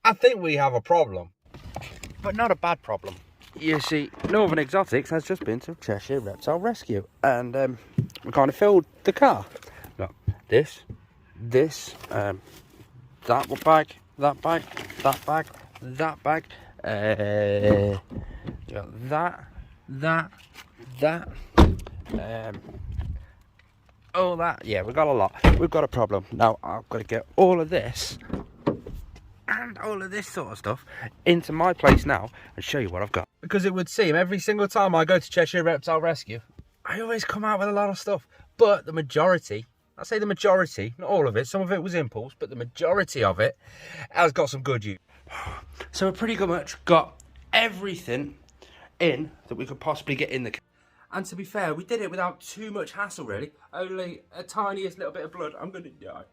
I think we have a problem. But not a bad problem. You see, Northern Exotics has just been to Cheshire Reptile Rescue, and we kind of filled the car. Got this, that bag, that bag, that bag, that bag, got that, all that. Yeah, we've got a lot. We've got a problem. Now, I've got to get all of this and all of this sort of stuff into my place now and show you what I've got. Because it would seem every single time I go to Cheshire Reptile Rescue, I always come out with a lot of stuff. But the majority, I say the majority, not all of it, some of it was impulse, but the majority of it has got some good use. So we pretty much got everything in that we could possibly get in the car. And to be fair, we did it without too much hassle, really. Only a tiniest little bit of blood. I'm going to die.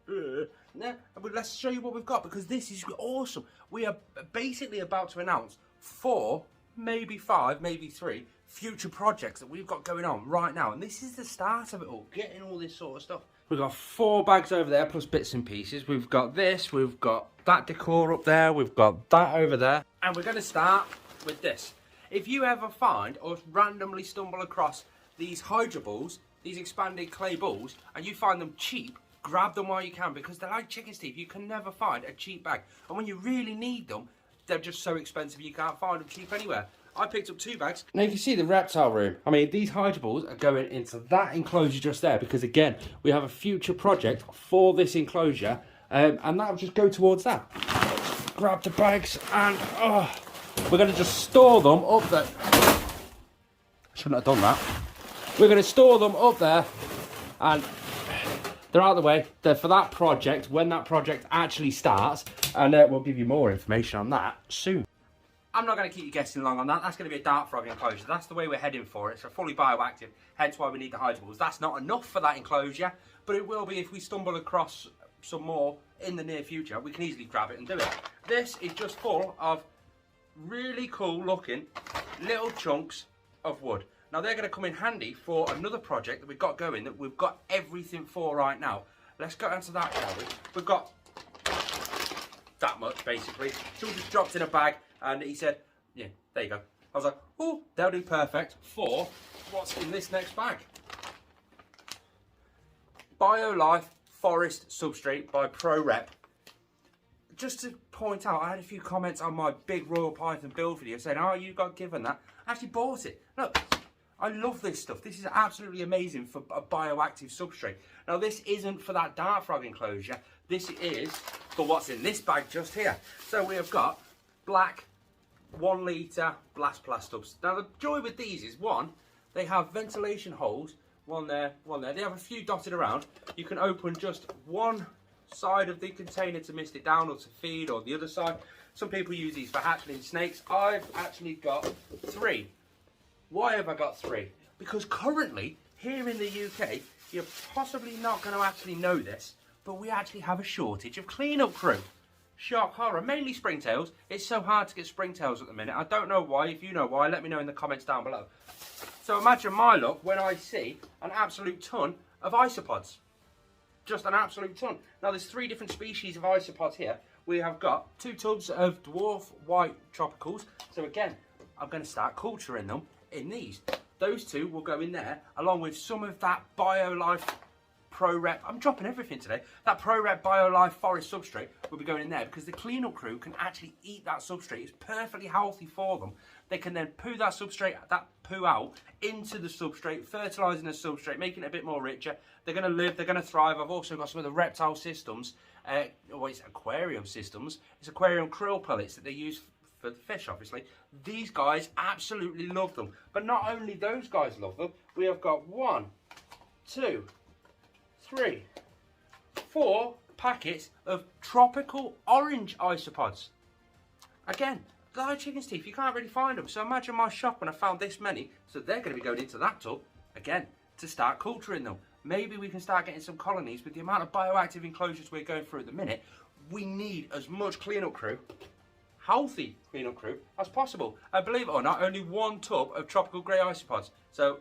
No, but let's show you what we've got, because this is awesome. We are basically about to announce 4, maybe 5, maybe 3 future projects that we've got going on right now. And this is the start of it all, getting all this sort of stuff. We've got 4 bags over there, plus bits and pieces. We've got this, we've got that decor up there, we've got that over there. And we're going to start with this. If you ever find or randomly stumble across these hydro balls, these expanded clay balls, and you find them cheap, grab them while you can, because they're like chicken's teeth. You can never find a cheap bag. And when you really need them, they're just so expensive you can't find them cheap anywhere. I picked up 2 bags. Now you can see the reptile room. I mean, these hydro balls are going into that enclosure just there, because again, we have a future project for this enclosure, and that'll just go towards that. Grab the bags and we're going to just store them up there. Shouldn't have done that. We're going to store them up there, and they're out of the way. They're for that project, when that project actually starts, and we'll give you more information on that soon. I'm not going to keep you guessing long on that. That's going to be a dart frog enclosure. That's the way we're heading for it. It's fully bioactive, hence why we need the hydro balls. That's not enough for that enclosure, but it will be if we stumble across some more in the near future. We can easily grab it and do it. This is just full of really cool looking little chunks of wood. Now they're going to come in handy for another project that we've got going, that we've got everything for right now. Let's go into that, shall we? We've got that much basically. So we just dropped in a bag, and he said, yeah, there you go. I was like, oh, they'll do perfect for what's in this next bag. BioLife Forest Substrate by ProRep. Just to point out, I had a few comments on my big Royal Python build video saying, oh, you got given that. I actually bought it. Look, I love this stuff. This is absolutely amazing for a bioactive substrate. Now, this isn't for that dart frog enclosure. This is for what's in this bag just here. So we have got black 1 litre blast plastubs. Now, the joy with these is, one, they have ventilation holes. One there, one there. They have a few dotted around. You can open just one side of the container to mist it down, or to feed, or the other side. Some people use these for hatchling snakes. I've actually got 3. Why have I got 3? Because currently, here in the UK, you're possibly not going to actually know this, but we actually have a shortage of cleanup crew. Shock horror, mainly springtails. It's so hard to get springtails at the minute. I don't know why. If you know why, let me know in the comments down below. So imagine my luck when I see an absolute ton of isopods. Just an absolute ton. Now there's 3 different species of isopods here. We have got 2 tubs of dwarf white tropicals. So again, I'm going to start culturing them in these. Those 2 will go in there, along with some of that BioLife ProRep. I'm dropping everything today. That ProRep BioLife Forest Substrate will be going in there, because the cleanup crew can actually eat that substrate. It's perfectly healthy for them. They can then poo that substrate, that poo out into the substrate, fertilising the substrate, making it a bit more richer. They're going to live, they're going to thrive. I've also got some of the reptile systems, it's aquarium systems. It's aquarium krill pellets that they use for the fish, obviously. These guys absolutely love them. But not only those guys love them, we have got 1, 2, 3, 4 packets of tropical orange isopods. Again, they're like chicken's teeth, you can't really find them. So imagine my shop when I found this many. So they're going to be going into that tub, again, to start culturing them. Maybe we can start getting some colonies. With the amount of bioactive enclosures we're going through at the minute, we need as much cleanup crew, healthy cleanup crew, as possible. And believe it or not, only 1 tub of tropical grey isopods. So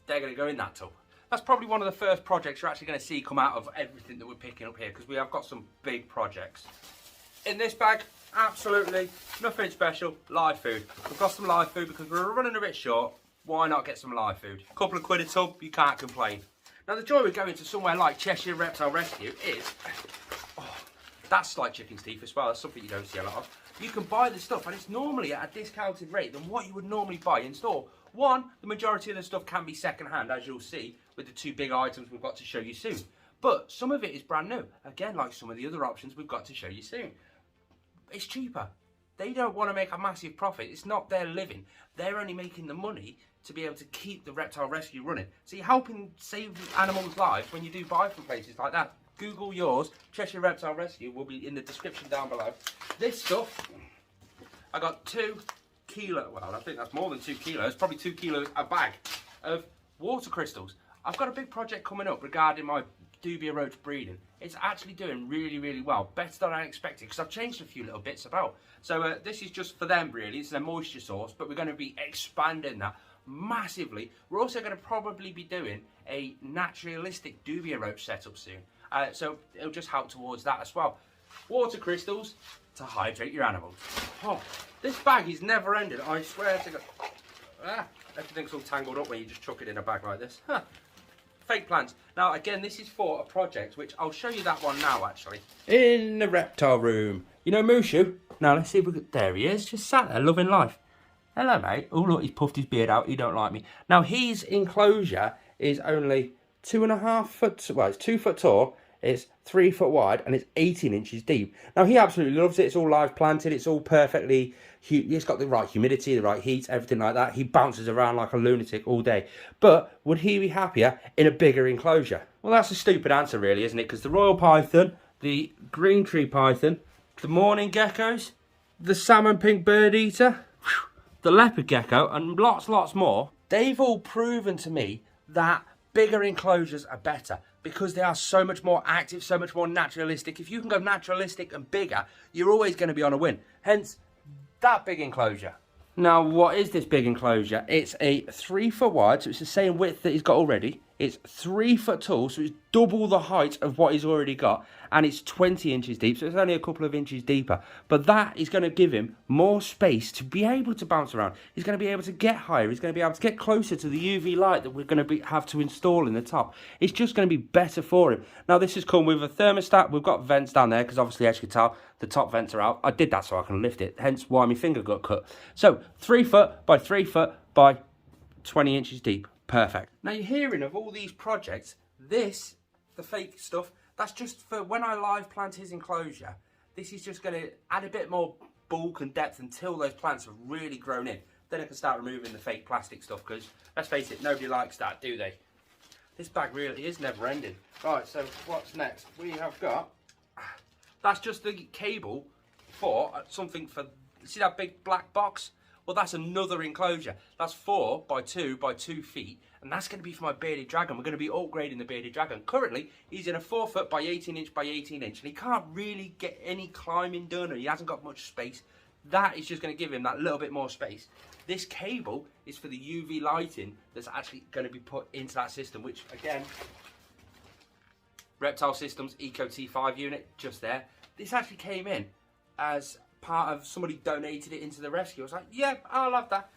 they're going to go in that tub. That's probably one of the first projects you're actually going to see come out of everything that we're picking up here, because we have got some big projects. In this bag, Absolutely nothing special. Live food. We've got some live food because we're running a bit short. Why not get some live food? A couple of quid a tub, you can't complain. Now the joy of going to somewhere like Cheshire Reptile Rescue is, that's like chicken's teeth as well. That's something you don't see a lot of. You can buy the stuff and it's normally at a discounted rate than what you would normally buy in store. One, the majority of the stuff can be second hand, as you'll see with the two big items we've got to show you soon. But some of it is brand new. Again, like some of the other options we've got to show you soon. It's cheaper. They don't want to make a massive profit. It's not their living. They're only making the money to be able to keep the reptile rescue running. So you're helping save animals' lives when you do buy from places like that. Google yours. Cheshire Reptile Rescue will be in the description down below. This stuff, I got 2 kilos, well, I think that's more than 2 kilos, probably 2 kilos a bag of water crystals. I've got a big project coming up regarding my dubia roach breeding. It's actually doing really, really well, better than I expected, because I've changed a few little bits about. So this is just for them really, it's their moisture source, but we're going to be expanding that massively. We're also going to probably be doing a naturalistic dubia roach setup soon, so it'll just help towards that as well. Water crystals to hydrate your animals. Oh, this bag is never ending, I swear to God. Everything's all tangled up when you just chuck it in a bag like this. Fake plants. Now again, this is for a project which I'll show you that one now actually. In the reptile room. You know Mushu? Now let's see if we can, there he is, just sat there loving life. Hello mate. Oh look, he's puffed his beard out, he don't like me. Now his enclosure is only 2.5 foot, well it's 2 foot tall, it's 3 foot wide and it's 18 inches deep. Now he absolutely loves it, it's all live planted, it's all perfectly, it's got the right humidity, the right heat, everything like that. He bounces around like a lunatic all day. But would he be happier in a bigger enclosure? Well that's a stupid answer really, isn't it? Because the royal python, the green tree python, the morning geckos, the salmon pink bird eater, the leopard gecko and lots more, they've all proven to me that bigger enclosures are better because they are so much more active, so much more naturalistic. If you can go naturalistic and bigger, you're always going to be on a win. Hence, that big enclosure. Now, what is this big enclosure? It's a 3 foot wide, so it's the same width that he's got already. It's 3 foot tall, so it's double the height of what he's already got. And it's 20 inches deep, so it's only a couple of inches deeper. But that is going to give him more space to be able to bounce around. He's going to be able to get higher. He's going to be able to get closer to the UV light that we're going to have to install in the top. It's just going to be better for him. Now, this has come with a thermostat. We've got vents down there, because obviously, as you can tell, the top vents are out. I did that so I can lift it, hence why my finger got cut. So, 3 foot by 3 foot by 20 inches deep. Perfect. Now you're hearing of all these projects. This, the fake stuff, that's just for when I live plant his enclosure. This is just going to add a bit more bulk and depth until those plants have really grown in. Then I can start removing the fake plastic stuff because, let's face it, nobody likes that, do they? This bag really is never ending. Right, so what's next? We have got, that's just the cable for something for, see that big black box? Well, that's another enclosure. That's 4 by 2 by 2 feet, and that's going to be for my bearded dragon. We're going to be upgrading the bearded dragon. Currently, he's in a 4 foot by 18 inch by 18 inch, and he can't really get any climbing done, or he hasn't got much space. That is just going to give him that little bit more space. This cable is for the UV lighting that's actually going to be put into that system, which, again, Reptile Systems Eco T5 unit, just there. This actually came in as part of somebody donated it into the rescue. I was like, yeah, I'll have that.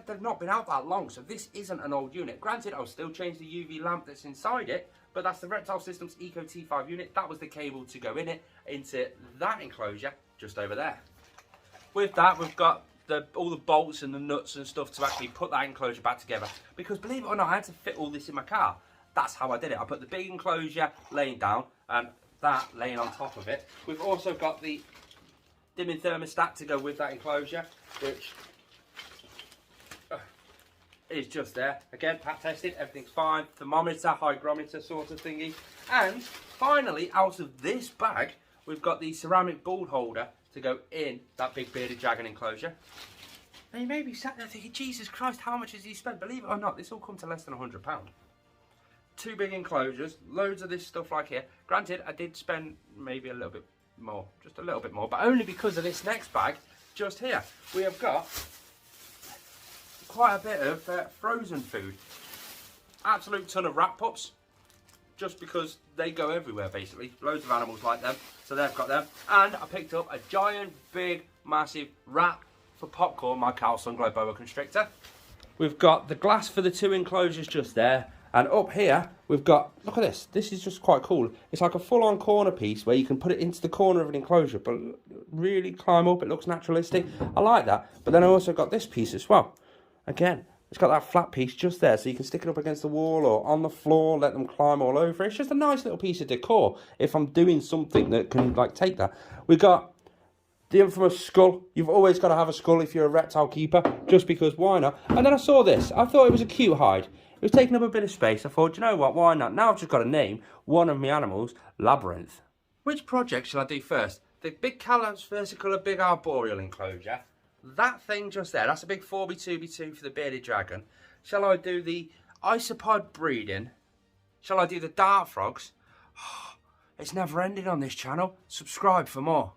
They've not been out that long, so this isn't an old unit. Granted, I'll still change the UV lamp that's inside it, but that's the Reptile Systems Eco T5 unit. That was the cable to go in it, into that enclosure just over there. With that, we've got all the bolts and the nuts and stuff to actually put that enclosure back together. Because believe it or not, I had to fit all this in my car. That's how I did it. I put the big enclosure laying down and that laying on top of it. We've also got the dimming thermostat to go with that enclosure, which is just there. Again, pat tested, everything's fine. Thermometer, hygrometer sort of thingy. And finally, out of this bag, we've got the ceramic ball holder to go in that big bearded dragon enclosure. And you may be sat there thinking, Jesus Christ, how much has he spent? Believe it or not, this all come to less than £100. 2 big enclosures, loads of this stuff like here. Granted, I did spend maybe a little bit more, just a little bit more, but only because of this next bag just here. We have got quite a bit of frozen food. Absolute ton of wrap pups, just because they go everywhere basically. Loads of animals like them, so they've got them. And I picked up a giant, big, massive wrap for popcorn, my Carl Sunglow boa constrictor. We've got the glass for the 2 enclosures just there. And up here, we've got, look at this. This is just quite cool. It's like a full-on corner piece where you can put it into the corner of an enclosure, but really climb up. It looks naturalistic. I like that. But then I also got this piece as well. Again, it's got that flat piece just there, so you can stick it up against the wall or on the floor, let them climb all over. It's just a nice little piece of decor if I'm doing something that can, like, take that. We've got the infamous skull. You've always got to have a skull if you're a reptile keeper, just because, why not? And then I saw this. I thought it was a cute hide. It was taking up a bit of space. I thought, you know what, why not? Now I've just got to name one of my animals Labyrinth. Which project shall I do first? The big calotes versicolor big arboreal enclosure. That thing just there, that's a big 4x2x2 for the bearded dragon. Shall I do the isopod breeding? Shall I do the dart frogs? It's never ending on this channel. Subscribe for more.